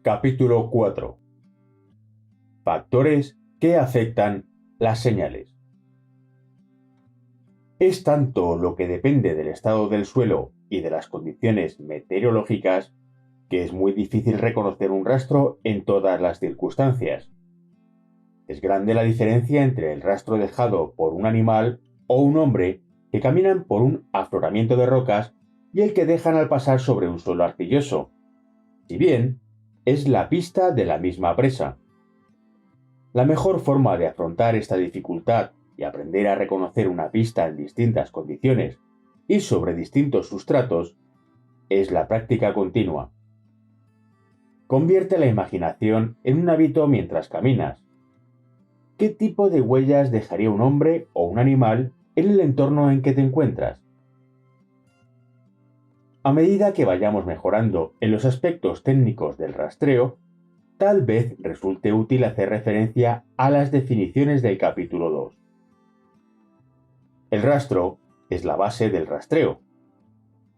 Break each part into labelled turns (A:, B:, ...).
A: Capítulo 4. Factores que afectan las señales. Es tanto lo que depende del estado del suelo y de las condiciones meteorológicas que es muy difícil reconocer un rastro en todas las circunstancias. Es grande la diferencia entre el rastro dejado por un animal o un hombre que caminan por un afloramiento de rocas y el que dejan al pasar sobre un suelo arcilloso, si bien es la pista de la misma presa. La mejor forma de afrontar esta dificultad y aprender a reconocer una pista en distintas condiciones y sobre distintos sustratos es la práctica continua. Convierte la imaginación en un hábito mientras caminas. ¿Qué tipo de huellas dejaría un hombre o un animal en el entorno en que te encuentras? A medida que vayamos mejorando en los aspectos técnicos del rastreo, tal vez resulte útil hacer referencia a las definiciones del capítulo 2. El rastro es la base del rastreo.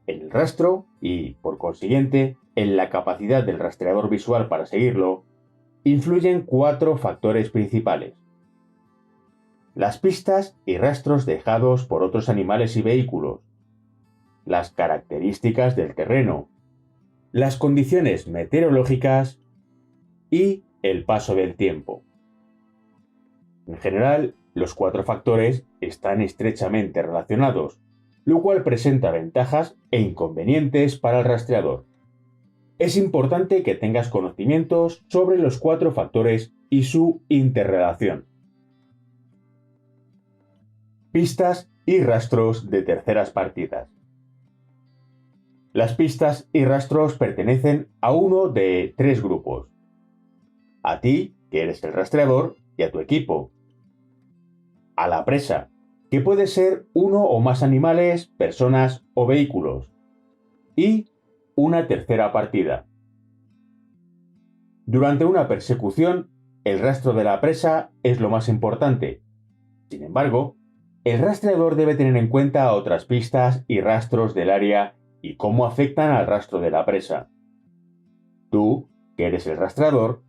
A: En el rastro y, por consiguiente, en la capacidad del rastreador visual para seguirlo, influyen 4 factores principales. Las pistas y rastros dejados por otros animales y vehículos, las características del terreno, las condiciones meteorológicas y el paso del tiempo. En general, los 4 factores están estrechamente relacionados, lo cual presenta ventajas e inconvenientes para el rastreador. Es importante que tengas conocimientos sobre los 4 factores y su interrelación. Pistas y rastros de terceras partidas. Las pistas y rastros pertenecen a uno de 3 grupos. A ti, que eres el rastreador, y a tu equipo. A la presa, que puede ser uno o más animales, personas o vehículos. Y una tercera partida. Durante una persecución, el rastro de la presa es lo más importante. Sin embargo, el rastreador debe tener en cuenta otras pistas y rastros del área y cómo afectan al rastro de la presa. Tú, que eres el rastreador,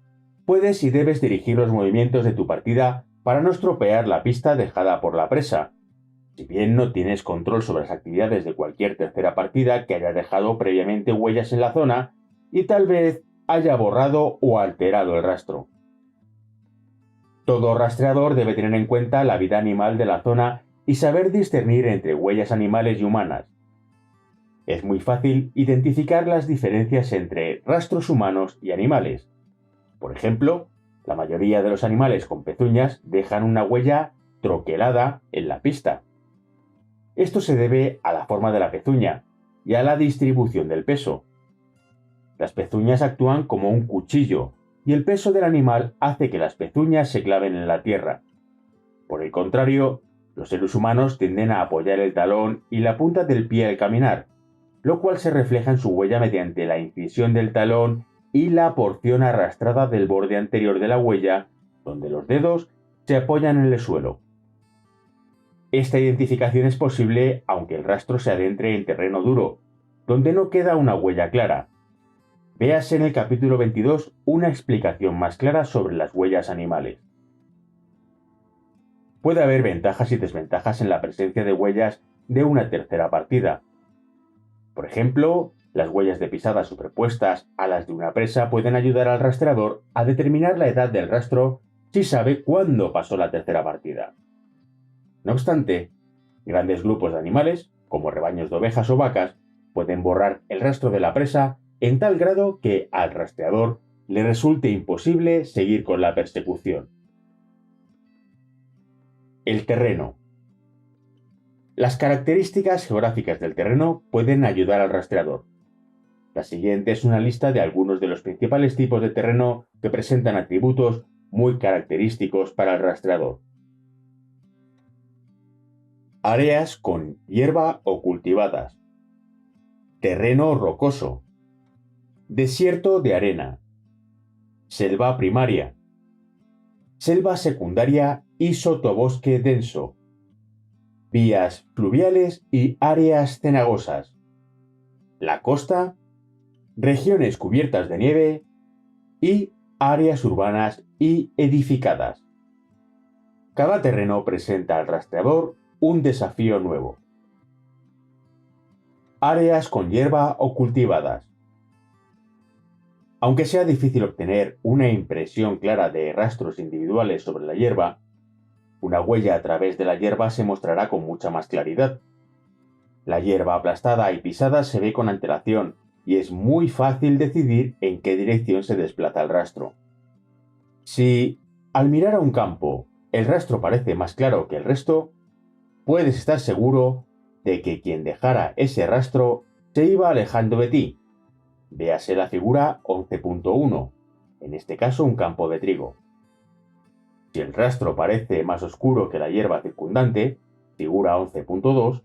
A: puedes y debes dirigir los movimientos de tu partida para no estropear la pista dejada por la presa, si bien no tienes control sobre las actividades de cualquier tercera partida que haya dejado previamente huellas en la zona y tal vez haya borrado o alterado el rastro. Todo rastreador debe tener en cuenta la vida animal de la zona y saber discernir entre huellas animales y humanas. Es muy fácil identificar las diferencias entre rastros humanos y animales. Por ejemplo, la mayoría de los animales con pezuñas dejan una huella troquelada en la pista. Esto se debe a la forma de la pezuña y a la distribución del peso. Las pezuñas actúan como un cuchillo y el peso del animal hace que las pezuñas se claven en la tierra. Por el contrario, los seres humanos tienden a apoyar el talón y la punta del pie al caminar, lo cual se refleja en su huella mediante la incisión del talón y la porción arrastrada del borde anterior de la huella, donde los dedos se apoyan en el suelo. Esta identificación es posible aunque el rastro se adentre en terreno duro, donde no queda una huella clara. Véase en el capítulo 22 una explicación más clara sobre las huellas animales. Puede haber ventajas y desventajas en la presencia de huellas de una tercera partida. Por ejemplo, las huellas de pisada superpuestas a las de una presa pueden ayudar al rastreador a determinar la edad del rastro si sabe cuándo pasó la tercera partida. No obstante, grandes grupos de animales, como rebaños de ovejas o vacas, pueden borrar el rastro de la presa en tal grado que al rastreador le resulte imposible seguir con la persecución. El terreno. Las características geográficas del terreno pueden ayudar al rastreador. La siguiente es una lista de algunos de los principales tipos de terreno que presentan atributos muy característicos para el rastreador. Áreas con hierba o cultivadas. Terreno rocoso. Desierto de arena. Selva primaria. Selva secundaria y sotobosque denso. Vías fluviales y áreas cenagosas. La costa. Regiones cubiertas de nieve y áreas urbanas y edificadas. Cada terreno presenta al rastreador un desafío nuevo. Áreas con hierba o cultivadas. Aunque sea difícil obtener una impresión clara de rastros individuales sobre la hierba, una huella a través de la hierba se mostrará con mucha más claridad. La hierba aplastada y pisada se ve con antelación y es muy fácil decidir en qué dirección se desplaza el rastro. Si, al mirar a un campo, el rastro parece más claro que el resto, puedes estar seguro de que quien dejara ese rastro se iba alejando de ti. Véase la figura 11.1, en este caso un campo de trigo. Si el rastro parece más oscuro que la hierba circundante, figura 11.2,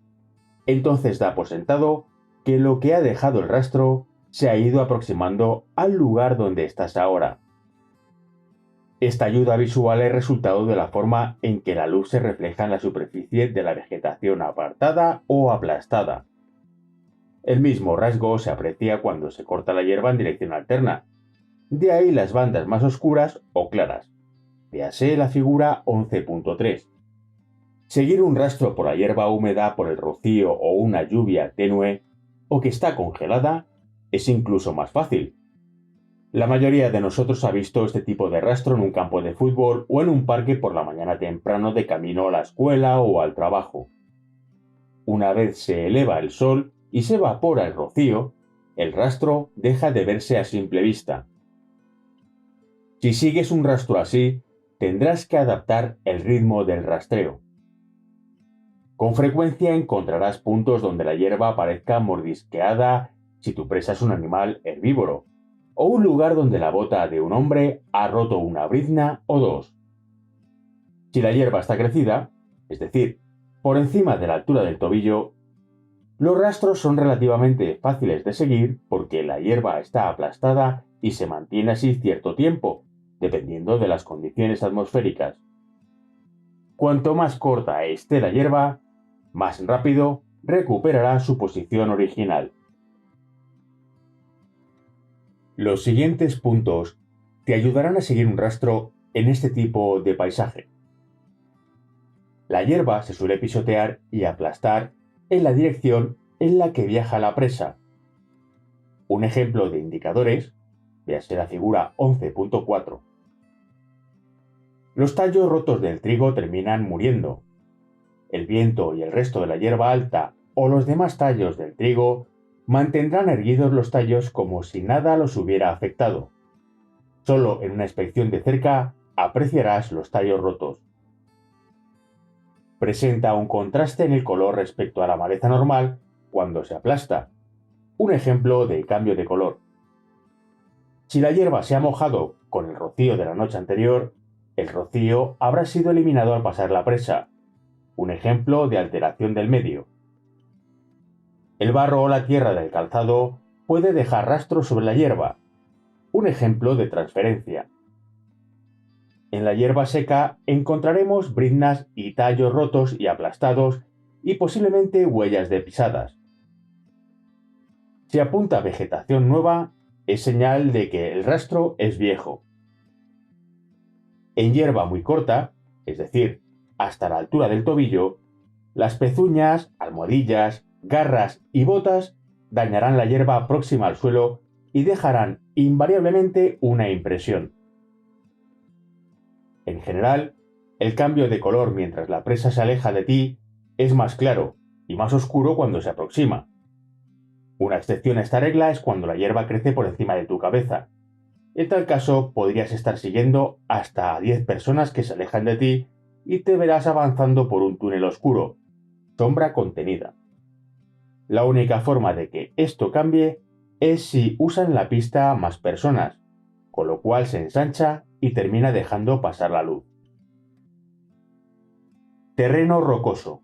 A: entonces da por sentado que lo que ha dejado el rastro se ha ido aproximando al lugar donde estás ahora. Esta ayuda visual es resultado de la forma en que la luz se refleja en la superficie de la vegetación apartada o aplastada. El mismo rasgo se aprecia cuando se corta la hierba en dirección alterna, de ahí las bandas más oscuras o claras. Véase la figura 11.3. Seguir un rastro por la hierba húmeda por el rocío o una lluvia tenue o que está congelada es incluso más fácil. La mayoría de nosotros ha visto este tipo de rastro en un campo de fútbol o en un parque por la mañana temprano de camino a la escuela o al trabajo. Una vez se eleva el sol y se evapora el rocío, el rastro deja de verse a simple vista. Si sigues un rastro así, tendrás que adaptar el ritmo del rastreo. Con frecuencia encontrarás puntos donde la hierba parezca mordisqueada si tu presa es un animal herbívoro, o un lugar donde la bota de un hombre ha roto una brizna o dos. Si la hierba está crecida, es decir, por encima de la altura del tobillo, los rastros son relativamente fáciles de seguir porque la hierba está aplastada y se mantiene así cierto tiempo, dependiendo de las condiciones atmosféricas. Cuanto más corta esté la hierba, más rápido recuperará su posición original. Los siguientes puntos te ayudarán a seguir un rastro en este tipo de paisaje. La hierba se suele pisotear y aplastar en la dirección en la que viaja la presa. Un ejemplo de indicadores, véase la figura 11.4. Los tallos rotos del trigo terminan muriendo. El viento y el resto de la hierba alta o los demás tallos del trigo mantendrán erguidos los tallos como si nada los hubiera afectado. Solo en una inspección de cerca apreciarás los tallos rotos. Presenta un contraste en el color respecto a la maleza normal cuando se aplasta. Un ejemplo de cambio de color. Si la hierba se ha mojado con el rocío de la noche anterior, el rocío habrá sido eliminado al pasar la presa. Un ejemplo de alteración del medio. El barro o la tierra del calzado puede dejar rastros sobre la hierba. Un ejemplo de transferencia. En la hierba seca encontraremos briznas y tallos rotos y aplastados y posiblemente huellas de pisadas. Si apunta vegetación nueva, es señal de que el rastro es viejo. En hierba muy corta, es decir, hasta la altura del tobillo, las pezuñas, almohadillas, garras y botas dañarán la hierba próxima al suelo y dejarán invariablemente una impresión. En general, el cambio de color mientras la presa se aleja de ti es más claro y más oscuro cuando se aproxima. Una excepción a esta regla es cuando la hierba crece por encima de tu cabeza. En tal caso, podrías estar siguiendo hasta 10 personas que se alejan de ti y te verás avanzando por un túnel oscuro, sombra contenida. La única forma de que esto cambie es si usan la pista más personas, con lo cual se ensancha y termina dejando pasar la luz. Terreno rocoso.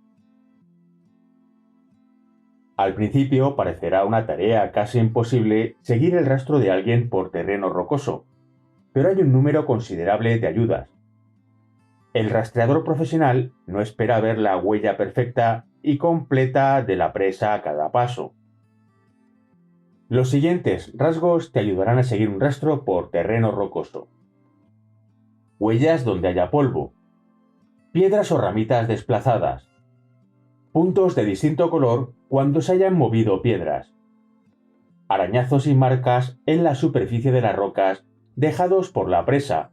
A: Al principio parecerá una tarea casi imposible seguir el rastro de alguien por terreno rocoso, pero hay un número considerable de ayudas. El rastreador profesional no espera ver la huella perfecta y completa de la presa a cada paso. Los siguientes rasgos te ayudarán a seguir un rastro por terreno rocoso. Huellas donde haya polvo. Piedras o ramitas desplazadas. Puntos de distinto color cuando se hayan movido piedras. Arañazos y marcas en la superficie de las rocas dejados por la presa.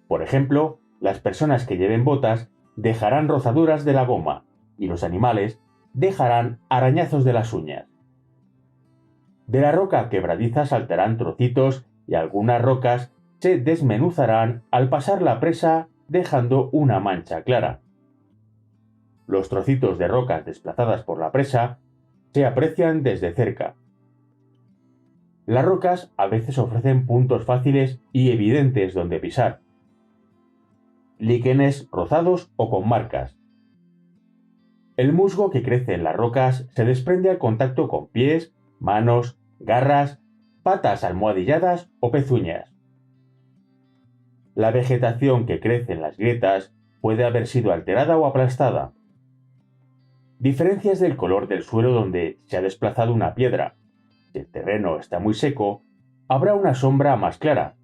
A: Por ejemplo, las personas que lleven botas dejarán rozaduras de la goma y los animales dejarán arañazos de las uñas. De la roca quebradiza saltarán trocitos y algunas rocas se desmenuzarán al pasar la presa dejando una mancha clara. Los trocitos de rocas desplazadas por la presa se aprecian desde cerca. Las rocas a veces ofrecen puntos fáciles y evidentes donde pisar. Líquenes rozados o con marcas. El musgo que crece en las rocas se desprende al contacto con pies, manos, garras, patas almohadilladas o pezuñas. La vegetación que crece en las grietas puede haber sido alterada o aplastada. Diferencias del color del suelo donde se ha desplazado una piedra. Si el terreno está muy seco, habrá una sombra más clara,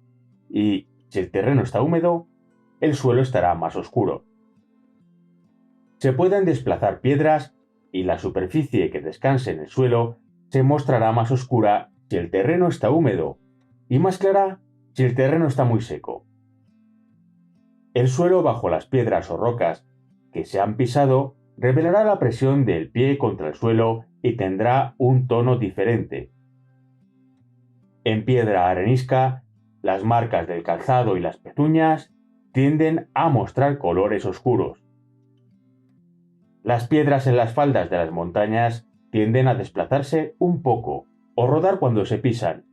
A: y si el terreno está húmedo, el suelo estará más oscuro. Se pueden desplazar piedras y la superficie que descanse en el suelo se mostrará más oscura si el terreno está húmedo y más clara si el terreno está muy seco. El suelo bajo las piedras o rocas que se han pisado revelará la presión del pie contra el suelo y tendrá un tono diferente. En piedra arenisca, las marcas del calzado y las pezuñas tienden a mostrar colores oscuros. Las piedras en las faldas de las montañas tienden a desplazarse un poco o rodar cuando se pisan.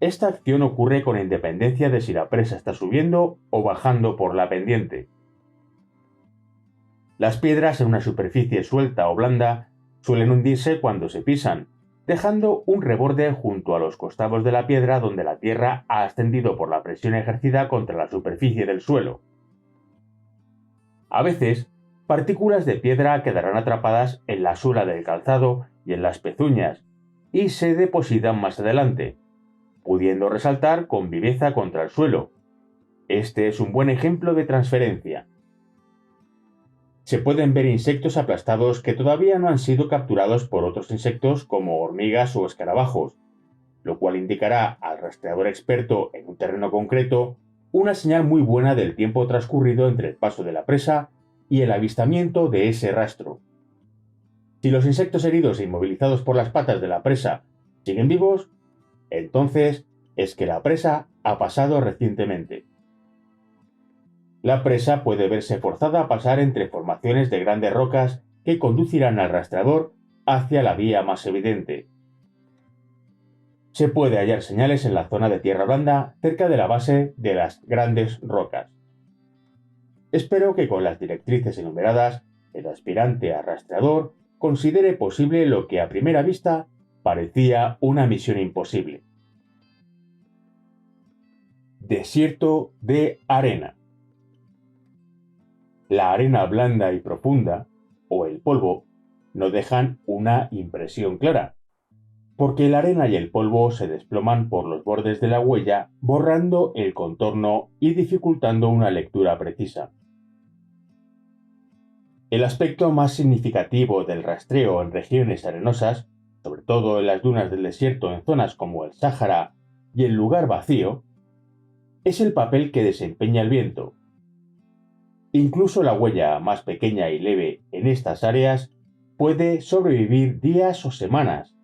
A: Esta acción ocurre con independencia de si la presa está subiendo o bajando por la pendiente. Las piedras en una superficie suelta o blanda suelen hundirse cuando se pisan, dejando un reborde junto a los costados de la piedra donde la tierra ha ascendido por la presión ejercida contra la superficie del suelo. A veces, partículas de piedra quedarán atrapadas en la suela del calzado y en las pezuñas y se depositan más adelante, pudiendo resaltar con viveza contra el suelo. Este es un buen ejemplo de transferencia. Se pueden ver insectos aplastados que todavía no han sido capturados por otros insectos como hormigas o escarabajos, lo cual indicará al rastreador experto en un terreno concreto una señal muy buena del tiempo transcurrido entre el paso de la presa y el avistamiento de ese rastro. Si los insectos heridos e inmovilizados por las patas de la presa siguen vivos, entonces es que la presa ha pasado recientemente. La presa puede verse forzada a pasar entre formaciones de grandes rocas que conducirán al rastreador hacia la vía más evidente. Se puede hallar señales en la zona de tierra blanda cerca de la base de las grandes rocas. Espero que con las directrices enumeradas, el aspirante a rastreador considere posible lo que a primera vista parecía una misión imposible. Desierto de arena. La arena blanda y profunda, o el polvo, no dejan una impresión clara, porque la arena y el polvo se desploman por los bordes de la huella, borrando el contorno y dificultando una lectura precisa. El aspecto más significativo del rastreo en regiones arenosas, sobre todo en las dunas del desierto en zonas como el Sáhara y el lugar vacío, es el papel que desempeña el viento. Incluso la huella más pequeña y leve en estas áreas puede sobrevivir días o semanas,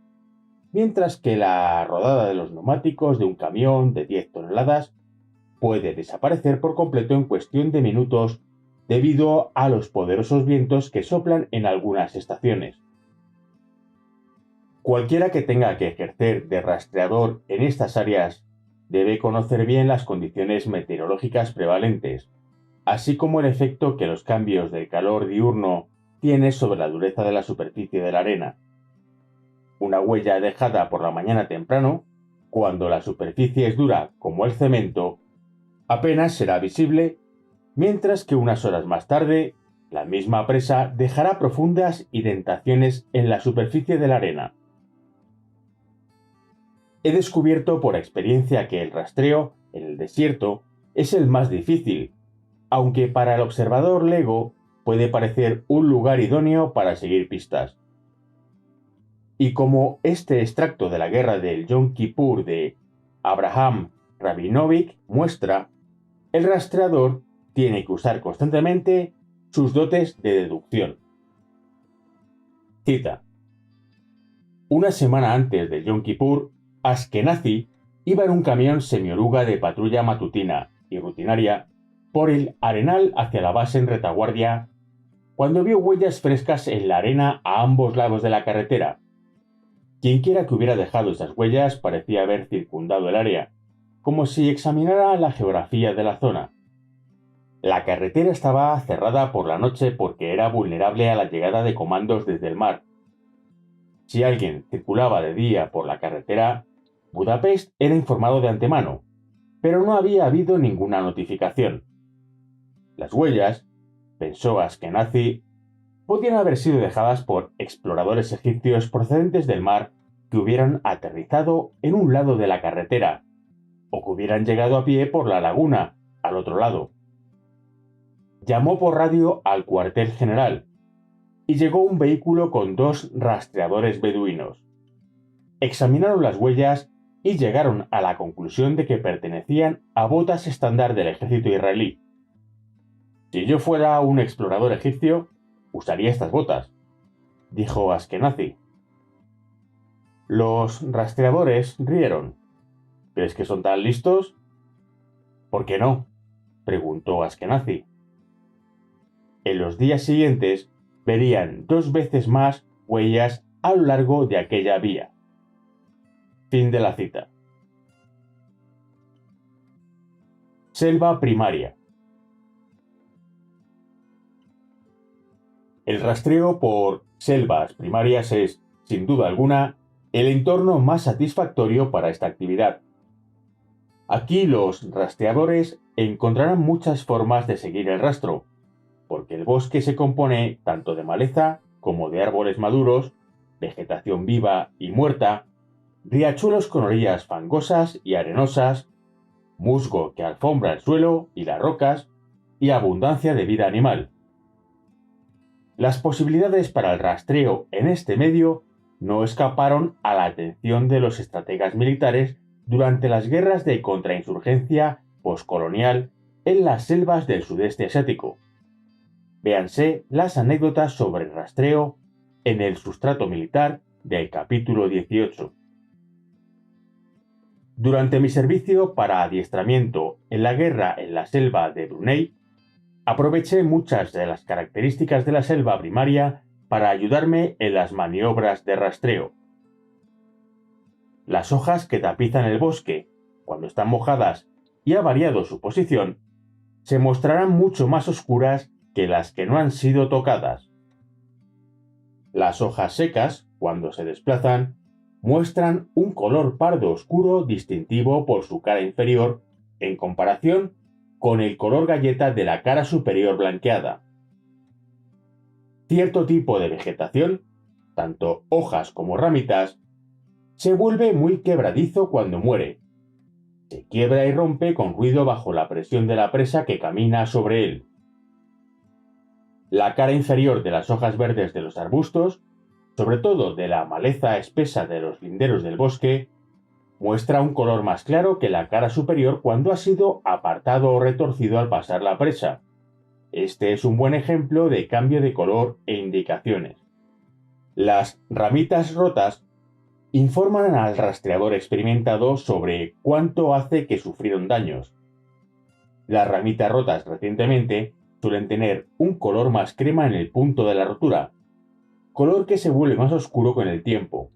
A: mientras que la rodada de los neumáticos de un camión de 10 toneladas puede desaparecer por completo en cuestión de minutos debido a los poderosos vientos que soplan en algunas estaciones. Cualquiera que tenga que ejercer de rastreador en estas áreas debe conocer bien las condiciones meteorológicas prevalentes, así como el efecto que los cambios del calor diurno tienen sobre la dureza de la superficie de la arena. Una huella dejada por la mañana temprano, cuando la superficie es dura como el cemento, apenas será visible, mientras que unas horas más tarde, la misma presa dejará profundas indentaciones en la superficie de la arena. he descubierto por experiencia que el rastreo en el desierto es el más difícil, aunque para el observador lego puede parecer un lugar idóneo para seguir pistas. Y como este extracto de la guerra del Yom Kippur de Abraham Rabinovich muestra, el rastreador tiene que usar constantemente sus dotes de deducción. Cita: una semana antes del Yom Kippur, Ashkenazi iba en un camión semioruga de patrulla matutina y rutinaria por el arenal hacia la base en retaguardia cuando vio huellas frescas en la arena a ambos lados de la carretera. Quienquiera que hubiera dejado esas huellas parecía haber circundado el área, como si examinara la geografía de la zona. La carretera estaba cerrada por la noche porque era vulnerable a la llegada de comandos desde el mar. Si alguien circulaba de día por la carretera, Budapest era informado de antemano, pero no había habido ninguna notificación. Las huellas, pensó Ashkenazi, podían haber sido dejadas por exploradores egipcios procedentes del mar que hubieran aterrizado en un lado de la carretera, o que hubieran llegado a pie por la laguna, al otro lado. Llamó por radio al cuartel general, y llegó un vehículo con 2 rastreadores beduinos. Examinaron las huellas y llegaron a la conclusión de que pertenecían a botas estándar del ejército israelí. Si yo fuera un explorador egipcio, usaría estas botas, dijo Ashkenazi. Los rastreadores rieron. ¿Crees que son tan listos? ¿Por qué no?, preguntó Ashkenazi. En los días siguientes verían 2 veces más huellas a lo largo de aquella vía. Fin de la cita. Selva primaria. El rastreo por selvas primarias es, sin duda alguna, el entorno más satisfactorio para esta actividad. Aquí los rastreadores encontrarán muchas formas de seguir el rastro, porque el bosque se compone tanto de maleza como de árboles maduros, vegetación viva y muerta, riachuelos con orillas fangosas y arenosas, musgo que alfombra el suelo y las rocas, y abundancia de vida animal. Las posibilidades para el rastreo en este medio no escaparon a la atención de los estrategas militares durante las guerras de contrainsurgencia postcolonial en las selvas del sudeste asiático. Véanse las anécdotas sobre el rastreo en el sustrato militar del capítulo 18. Durante mi servicio para adiestramiento en la guerra en la selva de Brunei, aproveché muchas de las características de la selva primaria para ayudarme en las maniobras de rastreo. Las hojas que tapizan el bosque, cuando están mojadas y ha variado su posición, se mostrarán mucho más oscuras que las que no han sido tocadas. Las hojas secas, cuando se desplazan, muestran un color pardo oscuro distintivo por su cara inferior en comparación con el color galleta de la cara superior blanqueada. Cierto tipo de vegetación, tanto hojas como ramitas, se vuelve muy quebradizo cuando muere. Se quiebra y rompe con ruido bajo la presión de la presa que camina sobre él. La cara inferior de las hojas verdes de los arbustos, sobre todo de la maleza espesa de los linderos del bosque, muestra un color más claro que la cara superior cuando ha sido apartado o retorcido al pasar la presa. Este es un buen ejemplo de cambio de color e indicaciones. Las ramitas rotas informan al rastreador experimentado sobre cuánto hace que sufrieron daños. Las ramitas rotas recientemente suelen tener un color más crema en el punto de la rotura, color que se vuelve más oscuro con el tiempo.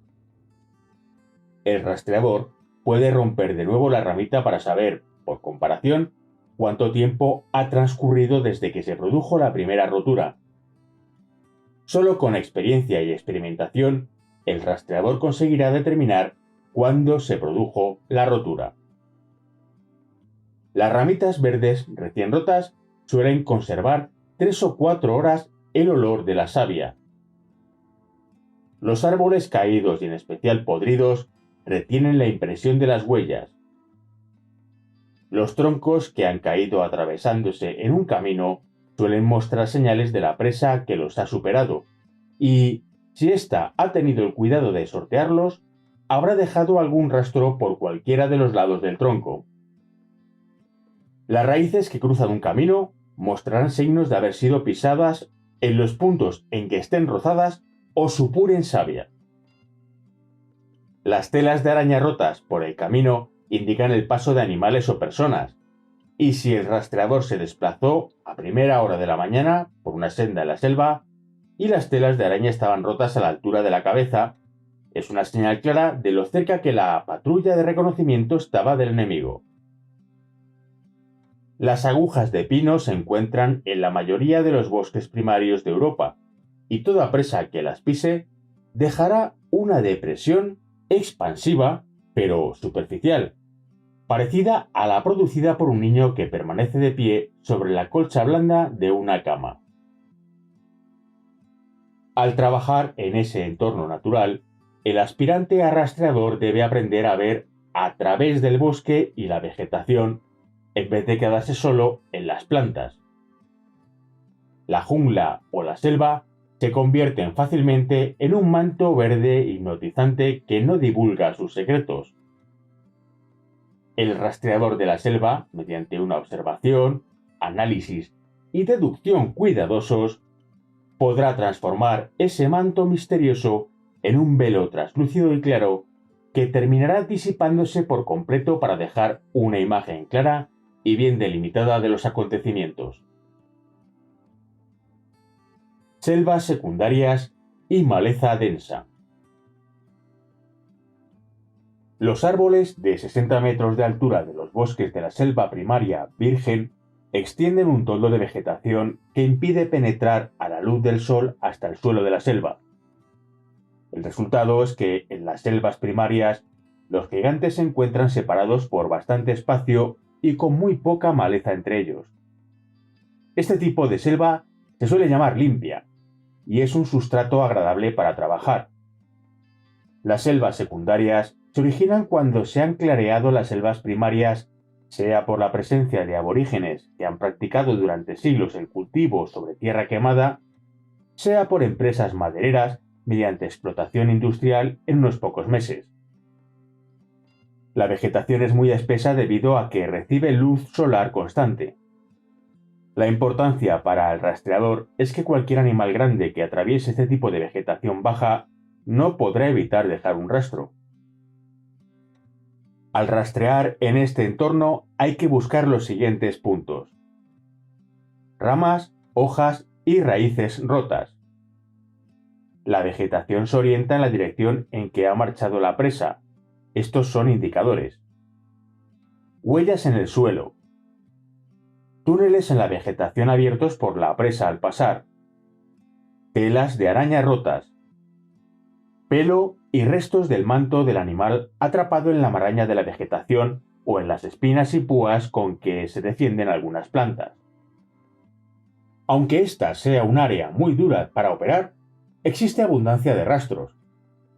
A: El rastreador puede romper de nuevo la ramita para saber, por comparación, cuánto tiempo ha transcurrido desde que se produjo la primera rotura. Solo con experiencia y experimentación, el rastreador conseguirá determinar cuándo se produjo la rotura. Las ramitas verdes recién rotas suelen conservar 3 o 4 horas el olor de la savia. Los árboles caídos y en especial podridos retienen la impresión de las huellas. Los troncos que han caído atravesándose en un camino suelen mostrar señales de la presa que los ha superado, y, si ésta ha tenido el cuidado de sortearlos, habrá dejado algún rastro por cualquiera de los lados del tronco. Las raíces que cruzan un camino mostrarán signos de haber sido pisadas en los puntos en que estén rozadas o supuren savia. Las telas de araña rotas por el camino indican el paso de animales o personas, y si el rastreador se desplazó a primera hora de la mañana por una senda en la selva y las telas de araña estaban rotas a la altura de la cabeza, es una señal clara de lo cerca que la patrulla de reconocimiento estaba del enemigo. Las agujas de pino se encuentran en la mayoría de los bosques primarios de Europa, y toda presa que las pise dejará una depresión expansiva, pero superficial, parecida a la producida por un niño que permanece de pie sobre la colcha blanda de una cama. Al trabajar en ese entorno natural, el aspirante a rastreador debe aprender a ver a través del bosque y la vegetación en vez de quedarse solo en las plantas. La jungla o la selva se convierten fácilmente en un manto verde hipnotizante que no divulga sus secretos. El rastreador de la selva, mediante una observación, análisis y deducción cuidadosos, podrá transformar ese manto misterioso en un velo translúcido y claro que terminará disipándose por completo para dejar una imagen clara y bien delimitada de los acontecimientos. Selvas secundarias y maleza densa. Los árboles de 60 metros de altura de los bosques de la selva primaria virgen extienden un toldo de vegetación que impide penetrar a la luz del sol hasta el suelo de la selva. El resultado es que en las selvas primarias los gigantes se encuentran separados por bastante espacio y con muy poca maleza entre ellos. Este tipo de selva se suele llamar limpia y es un sustrato agradable para trabajar. Las selvas secundarias se originan cuando se han clareado las selvas primarias, sea por la presencia de aborígenes que han practicado durante siglos el cultivo sobre tierra quemada, sea por empresas madereras mediante explotación industrial en unos pocos meses. La vegetación es muy espesa debido a que recibe luz solar constante. La importancia para el rastreador es que cualquier animal grande que atraviese este tipo de vegetación baja no podrá evitar dejar un rastro. Al rastrear en este entorno hay que buscar los siguientes puntos: ramas, hojas y raíces rotas. La vegetación se orienta en la dirección en que ha marchado la presa. Estos son indicadores. Huellas en el suelo. Túneles en la vegetación abiertos por la presa al pasar. Telas de araña rotas. Pelo y restos del manto del animal atrapado en la maraña de la vegetación o en las espinas y púas con que se defienden algunas plantas. Aunque esta sea un área muy dura para operar, existe abundancia de rastros,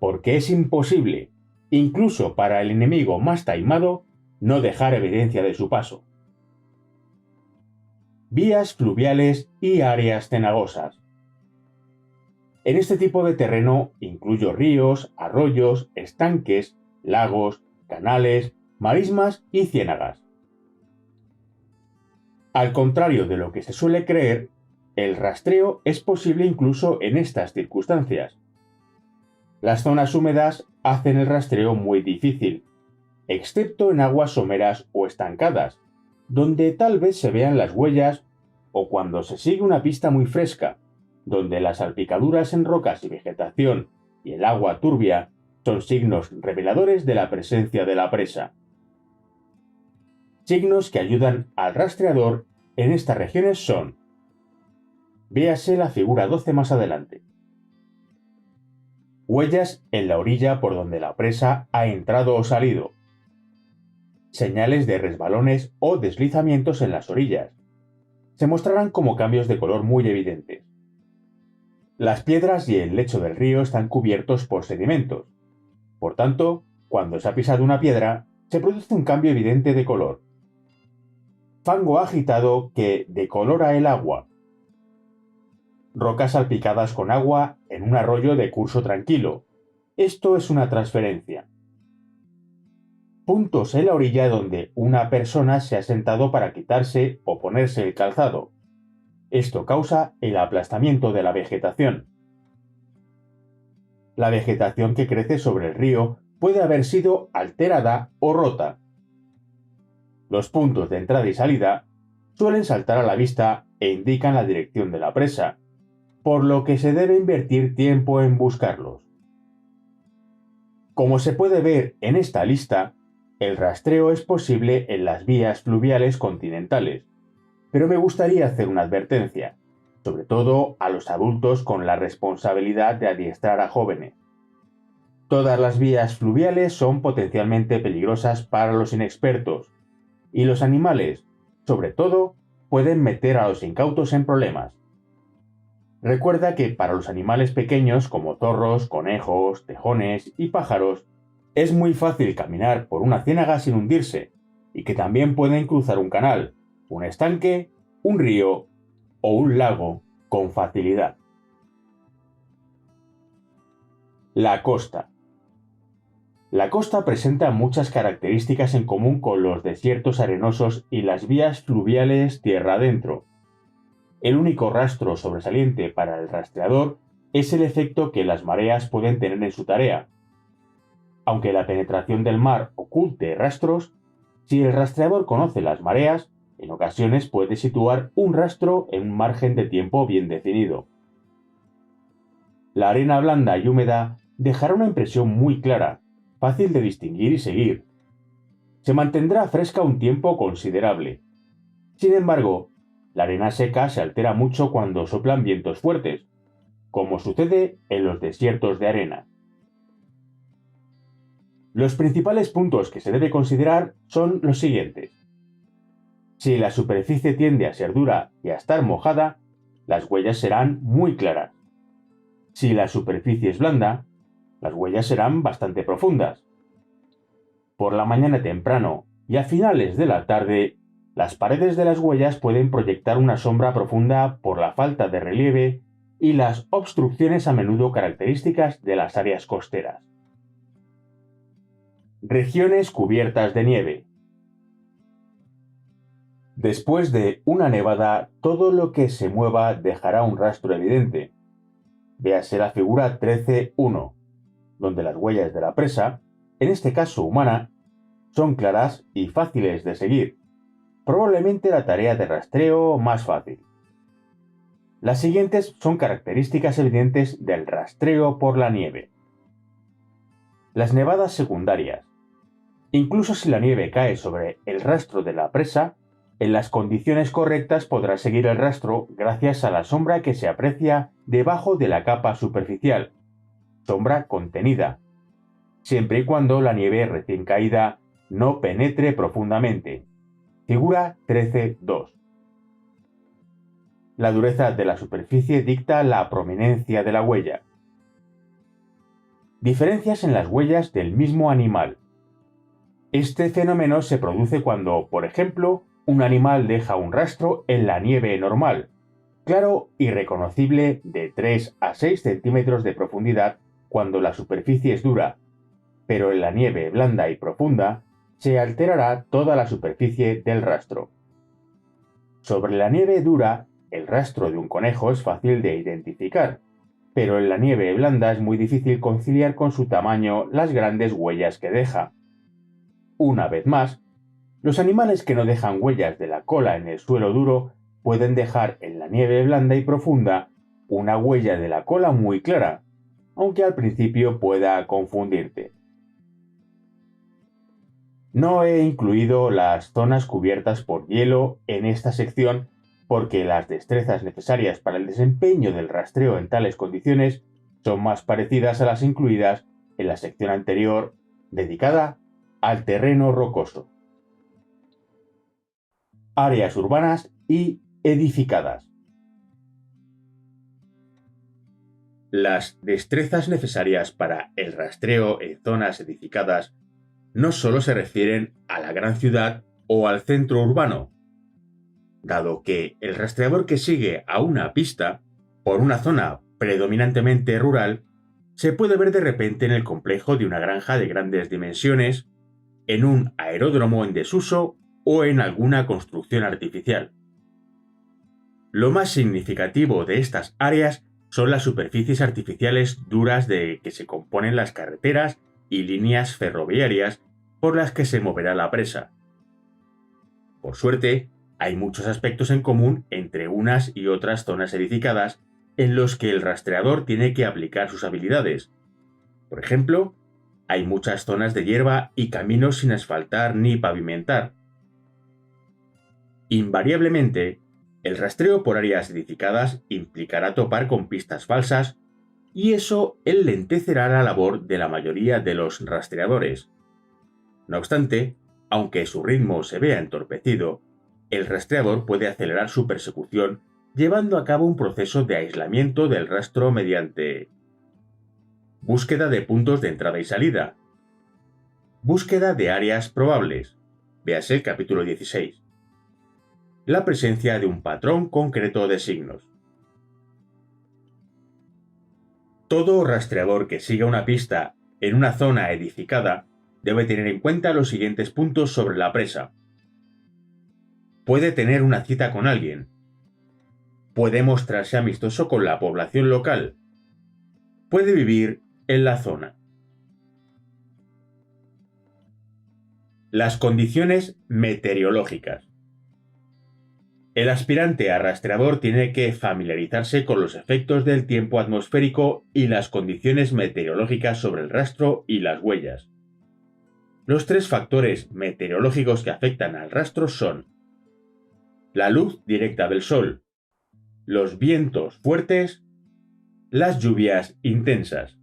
A: porque es imposible, incluso para el enemigo más taimado, no dejar evidencia de su paso. Vías fluviales y áreas cenagosas. En este tipo de terreno incluyo ríos, arroyos, estanques, lagos, canales, marismas y ciénagas. Al contrario de lo que se suele creer, el rastreo es posible incluso en estas circunstancias. Las zonas húmedas hacen el rastreo muy difícil, excepto en aguas someras o estancadas, donde tal vez se vean las huellas, o cuando se sigue una pista muy fresca, donde las salpicaduras en rocas y vegetación y el agua turbia son signos reveladores de la presencia de la presa. Signos que ayudan al rastreador en estas regiones son: véase la figura 12 más adelante. Huellas en la orilla por donde la presa ha entrado o salido. Señales de resbalones o deslizamientos en las orillas. Se mostrarán como cambios de color muy evidentes. Las piedras y el lecho del río están cubiertos por sedimentos. Por tanto, Cuando se ha pisado una piedra, se produce un cambio evidente de color. Fango agitado que decolora el agua. Rocas salpicadas con agua en un arroyo de curso tranquilo. Esto es una transferencia. Puntos en la orilla donde una persona se ha sentado para quitarse o ponerse el calzado. Esto causa el aplastamiento de la vegetación. La vegetación que crece sobre el río puede haber sido alterada o rota. Los puntos de entrada y salida suelen saltar a la vista e indican la dirección de la presa, por lo que se debe invertir tiempo en buscarlos. Como se puede ver en esta lista, el rastreo es posible en las vías fluviales continentales, pero me gustaría hacer una advertencia, sobre todo a los adultos con la responsabilidad de adiestrar a jóvenes. Todas las vías fluviales son potencialmente peligrosas para los inexpertos, y los animales, sobre todo, pueden meter a los incautos en problemas. Recuerda que para los animales pequeños como zorros, conejos, tejones y pájaros, es muy fácil caminar por una ciénaga sin hundirse, y que también pueden cruzar un canal, un estanque, un río o un lago con facilidad. La costa. La costa presenta muchas características en común con los desiertos arenosos y las vías fluviales tierra adentro. El único rastro sobresaliente para el rastreador es el efecto que las mareas pueden tener en su tarea. Aunque la penetración del mar oculte rastros, si el rastreador conoce las mareas, en ocasiones puede situar un rastro en un margen de tiempo bien definido. La arena blanda y húmeda dejará una impresión muy clara, fácil de distinguir y seguir. Se mantendrá fresca un tiempo considerable. Sin embargo, la arena seca se altera mucho cuando soplan vientos fuertes, como sucede en los desiertos de arena. Los principales puntos que se debe considerar son los siguientes. Si la superficie tiende a ser dura y a estar mojada, las huellas serán muy claras. Si la superficie es blanda, las huellas serán bastante profundas. Por la mañana temprano y a finales de la tarde, las paredes de las huellas pueden proyectar una sombra profunda por la falta de relieve y las obstrucciones a menudo características de las áreas costeras. Regiones cubiertas de nieve. Después de una nevada, todo lo que se mueva dejará un rastro evidente. Véase la figura 13.1, donde las huellas de la presa, en este caso humana, son claras y fáciles de seguir. Probablemente la tarea de rastreo más fácil. Las siguientes son características evidentes del rastreo por la nieve. Las nevadas secundarias. Incluso si la nieve cae sobre el rastro de la presa, en las condiciones correctas podrá seguir el rastro gracias a la sombra que se aprecia debajo de la capa superficial, sombra contenida, siempre y cuando la nieve recién caída no penetre profundamente. Figura 13.2. La dureza de la superficie dicta la prominencia de la huella. Diferencias en las huellas del mismo animal. Este fenómeno se produce cuando, por ejemplo, un animal deja un rastro en la nieve normal, claro y reconocible de 3 a 6 centímetros de profundidad cuando la superficie es dura, pero en la nieve blanda y profunda se alterará toda la superficie del rastro. Sobre la nieve dura, el rastro de un conejo es fácil de identificar, pero en la nieve blanda es muy difícil conciliar con su tamaño las grandes huellas que deja. Una vez más, los animales que no dejan huellas de la cola en el suelo duro pueden dejar en la nieve blanda y profunda una huella de la cola muy clara, aunque al principio pueda confundirte. No he incluido las zonas cubiertas por hielo en esta sección porque las destrezas necesarias para el desempeño del rastreo en tales condiciones son más parecidas a las incluidas en la sección anterior dedicada al terreno rocoso. Áreas urbanas y edificadas. Las destrezas necesarias para el rastreo en zonas edificadas no solo se refieren a la gran ciudad o al centro urbano, dado que el rastreador que sigue a una pista por una zona predominantemente rural se puede ver de repente en el complejo de una granja de grandes dimensiones, en un aeródromo en desuso o en alguna construcción artificial. Lo más significativo de estas áreas son las superficies artificiales duras de que se componen las carreteras y líneas ferroviarias por las que se moverá la presa. Por suerte, hay muchos aspectos en común entre unas y otras zonas edificadas en los que el rastreador tiene que aplicar sus habilidades. Por ejemplo, hay muchas zonas de hierba y caminos sin asfaltar ni pavimentar. Invariablemente, el rastreo por áreas edificadas implicará topar con pistas falsas y eso enlentecerá la labor de la mayoría de los rastreadores. No obstante, aunque su ritmo se vea entorpecido, el rastreador puede acelerar su persecución llevando a cabo un proceso de aislamiento del rastro mediante búsqueda de puntos de entrada y salida, búsqueda de áreas probables, véase el capítulo 16, la presencia de un patrón concreto de signos. Todo rastreador que siga una pista en una zona edificada debe tener en cuenta los siguientes puntos sobre la presa. Puede tener una cita con alguien. Puede mostrarse amistoso con la población local. Puede vivir en la zona. Las condiciones meteorológicas. El aspirante a rastreador tiene que familiarizarse con los efectos del tiempo atmosférico y las condiciones meteorológicas sobre el rastro y las huellas. Los tres factores meteorológicos que afectan al rastro son la luz directa del sol, los vientos fuertes, las lluvias intensas.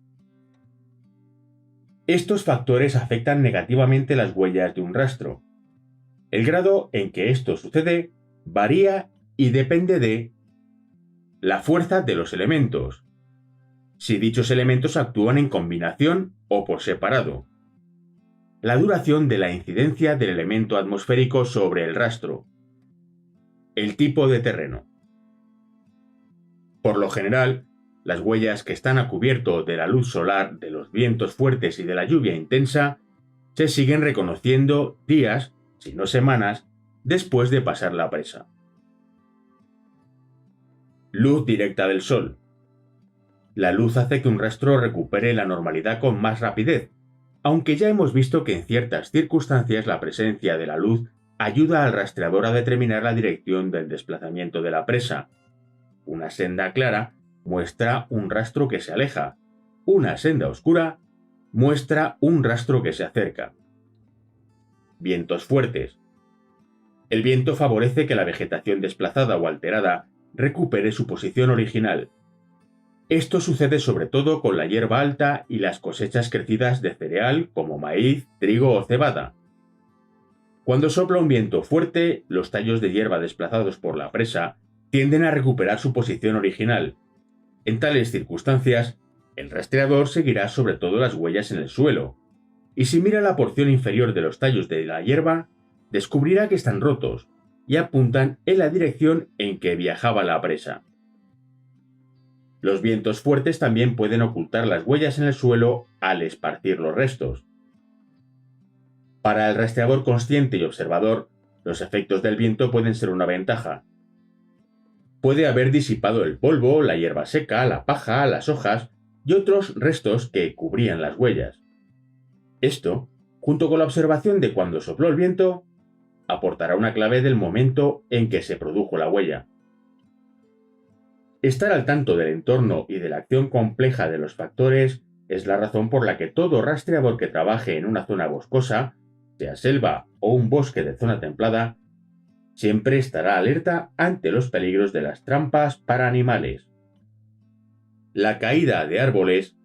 A: Estos factores afectan negativamente las huellas de un rastro. El grado en que esto sucede varía y depende de la fuerza de los elementos, si dichos elementos actúan en combinación o por separado, la duración de la incidencia del elemento atmosférico sobre el rastro, el tipo de terreno. Por lo general, las huellas que están a cubierto de la luz solar, de los vientos fuertes y de la lluvia intensa se siguen reconociendo días, si no semanas, después de pasar la presa. Luz directa del sol. La luz hace que un rastro recupere la normalidad con más rapidez, aunque ya hemos visto que en ciertas circunstancias la presencia de la luz ayuda al rastreador a determinar la dirección del desplazamiento de la presa. Una senda clara muestra un rastro que se aleja. Una senda oscura muestra un rastro que se acerca. Vientos fuertes. El viento favorece que la vegetación desplazada o alterada recupere su posición original. Esto sucede sobre todo con la hierba alta y las cosechas crecidas de cereal como maíz, trigo o cebada. Cuando sopla un viento fuerte, los tallos de hierba desplazados por la presa tienden a recuperar su posición original. En tales circunstancias, el rastreador seguirá sobre todo las huellas en el suelo, y si mira la porción inferior de los tallos de la hierba, descubrirá que están rotos y apuntan en la dirección en que viajaba la presa. Los vientos fuertes también pueden ocultar las huellas en el suelo al esparcir los restos. Para el rastreador consciente y observador, los efectos del viento pueden ser una ventaja. Puede haber disipado el polvo, la hierba seca, la paja, las hojas y otros restos que cubrían las huellas. Esto, junto con la observación de cuando sopló el viento, aportará una clave del momento en que se produjo la huella. Estar al tanto del entorno y de la acción compleja de los factores es la razón por la que todo rastreador que trabaje en una zona boscosa, sea selva o un bosque de zona templada, siempre estará alerta ante los peligros de las trampas para animales. La caída de árboles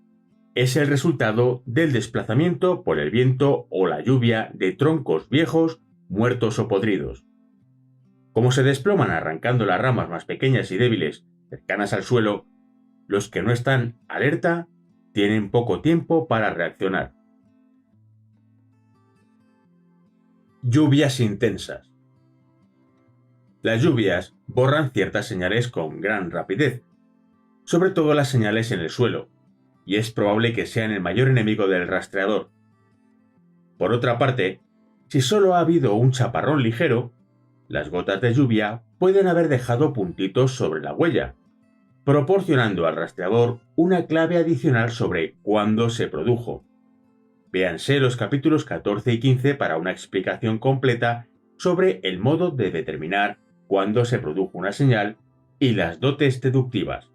A: es el resultado del desplazamiento por el viento o la lluvia de troncos viejos, muertos o podridos. Como se desploman arrancando las ramas más pequeñas y débiles cercanas al suelo, los que no están alerta tienen poco tiempo para reaccionar. Lluvias intensas. Las lluvias borran ciertas señales con gran rapidez, sobre todo las señales en el suelo, y es probable que sean el mayor enemigo del rastreador. Por otra parte, si solo ha habido un chaparrón ligero, las gotas de lluvia pueden haber dejado puntitos sobre la huella, proporcionando al rastreador una clave adicional sobre cuándo se produjo. Véanse los capítulos 14 y 15 para una explicación completa sobre el modo de determinar cuándo se produjo una señal y las dotes deductivas.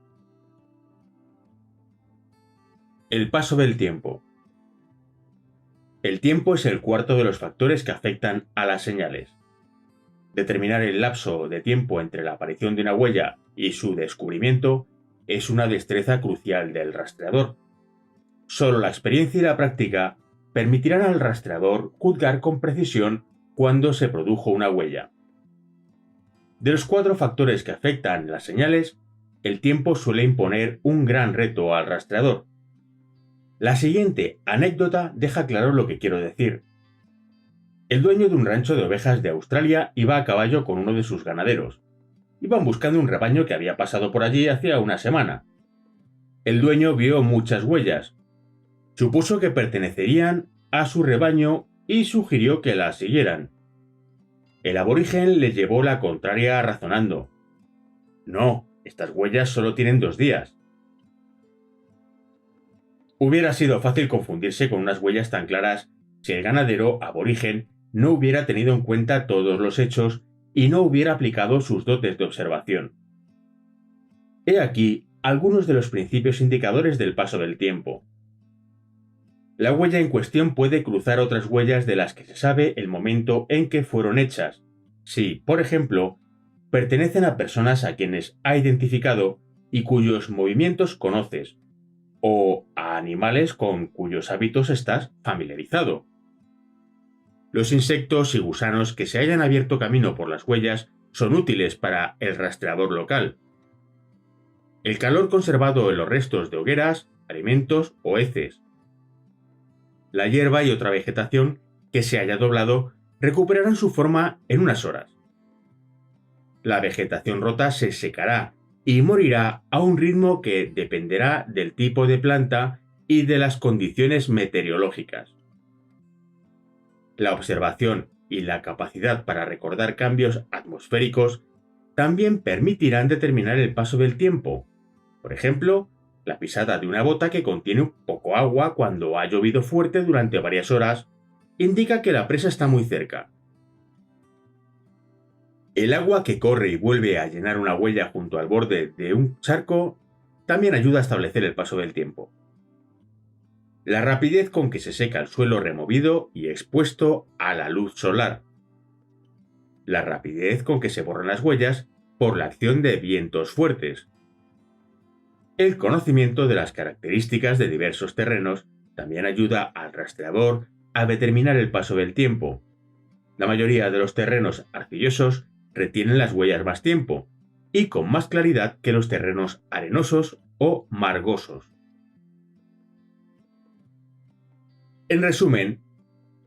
A: El paso del tiempo. El tiempo es el cuarto de los factores que afectan a las señales. Determinar el lapso de tiempo entre la aparición de una huella y su descubrimiento es una destreza crucial del rastreador. Solo la experiencia y la práctica permitirán al rastreador juzgar con precisión cuándo se produjo una huella. De los 4 factores que afectan las señales, el tiempo suele imponer un gran reto al rastreador. La siguiente anécdota deja claro lo que quiero decir. El dueño de un rancho de ovejas de Australia iba a caballo con uno de sus ganaderos. Iban buscando un rebaño que había pasado por allí hacía una semana. El dueño vio muchas huellas. Supuso que pertenecerían a su rebaño y sugirió que las siguieran. El aborigen le llevó la contraria razonando. No, estas huellas solo tienen 2 días. Hubiera sido fácil confundirse con unas huellas tan claras si el ganadero aborigen no hubiera tenido en cuenta todos los hechos y no hubiera aplicado sus dotes de observación. He aquí algunos de los principios indicadores del paso del tiempo. La huella en cuestión puede cruzar otras huellas de las que se sabe el momento en que fueron hechas, si, por ejemplo, pertenecen a personas a quienes ha identificado y cuyos movimientos conoces, o a animales con cuyos hábitos estás familiarizado. Los insectos y gusanos que se hayan abierto camino por las huellas son útiles para el rastreador local. El calor conservado en los restos de hogueras, alimentos o heces. La hierba y otra vegetación que se haya doblado recuperarán su forma en unas horas. La vegetación rota se secará y morirá a un ritmo que dependerá del tipo de planta y de las condiciones meteorológicas. La observación y la capacidad para recordar cambios atmosféricos también permitirán determinar el paso del tiempo. Por ejemplo, la pisada de una bota que contiene poco agua cuando ha llovido fuerte durante varias horas indica que la presa está muy cerca. El agua que corre y vuelve a llenar una huella junto al borde de un charco también ayuda a establecer el paso del tiempo. La rapidez con que se seca el suelo removido y expuesto a la luz solar. La rapidez con que se borran las huellas por la acción de vientos fuertes. El conocimiento de las características de diversos terrenos también ayuda al rastreador a determinar el paso del tiempo. La mayoría de los terrenos arcillosos retienen las huellas más tiempo y con más claridad que los terrenos arenosos o margosos. En resumen,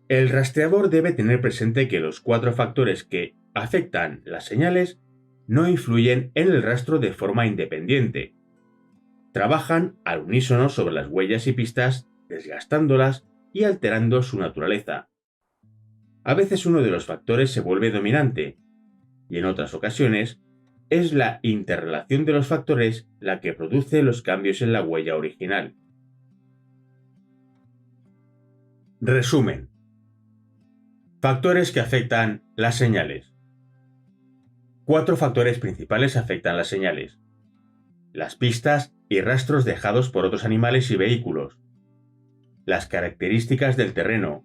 A: el rastreador debe tener presente que los 4 factores que afectan las señales no influyen en el rastro de forma independiente. Trabajan al unísono sobre las huellas y pistas, desgastándolas y alterando su naturaleza. A veces uno de los factores se vuelve dominante, y en otras ocasiones es la interrelación de los factores la que produce los cambios en la huella original. Resumen. Factores que afectan las señales. 4 factores principales afectan las señales. Las pistas y rastros dejados por otros animales y vehículos. Las características del terreno.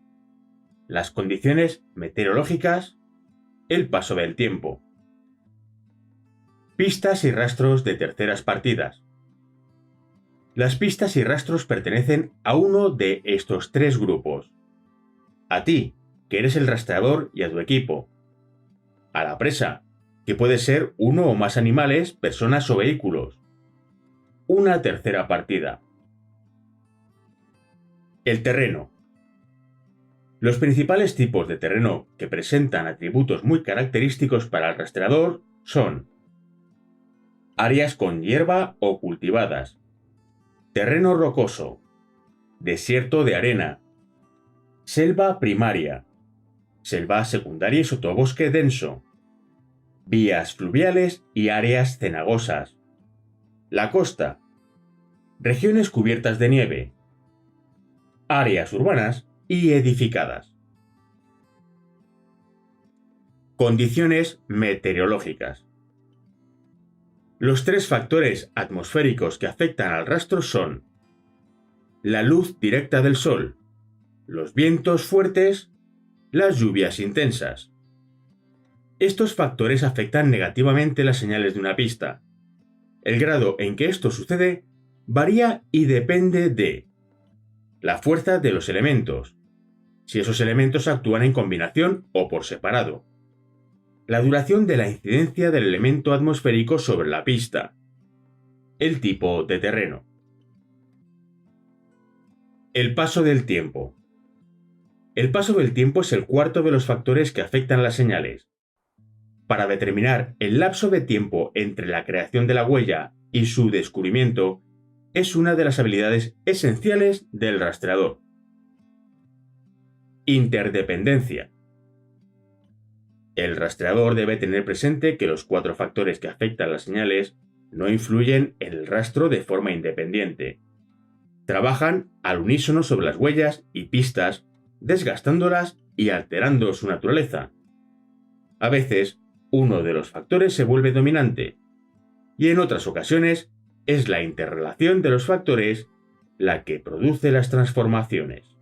A: Las condiciones meteorológicas. El paso del tiempo. Pistas y rastros de terceras partidas. Las pistas y rastros pertenecen a uno de estos 3 grupos. A ti, que eres el rastreador, y a tu equipo. A la presa, que puede ser uno o más animales, personas o vehículos. Una tercera partida. El terreno. Los principales tipos de terreno que presentan atributos muy característicos para el rastreador son áreas con hierba o cultivadas, terreno rocoso, desierto de arena, selva primaria, selva secundaria y sotobosque denso, vías fluviales y áreas cenagosas, la costa, regiones cubiertas de nieve, áreas urbanas y edificadas. Condiciones meteorológicas. Los tres factores atmosféricos que afectan al rastro son la luz directa del sol, los vientos fuertes, las lluvias intensas. Estos factores afectan negativamente las señales de una pista. El grado en que esto sucede varía y depende de la fuerza de los elementos, si esos elementos actúan en combinación o por separado, la duración de la incidencia del elemento atmosférico sobre la pista, el tipo de terreno. El paso del tiempo. El paso del tiempo es el cuarto de los factores que afectan las señales. Para determinar el lapso de tiempo entre la creación de la huella y su descubrimiento, es una de las habilidades esenciales del rastreador. Interdependencia. El rastreador debe tener presente que los cuatro factores que afectan las señales no influyen en el rastro de forma independiente. Trabajan al unísono sobre las huellas y pistas, desgastándolas y alterando su naturaleza. A veces, uno de los factores se vuelve dominante, y en otras ocasiones es la interrelación de los factores la que produce las transformaciones.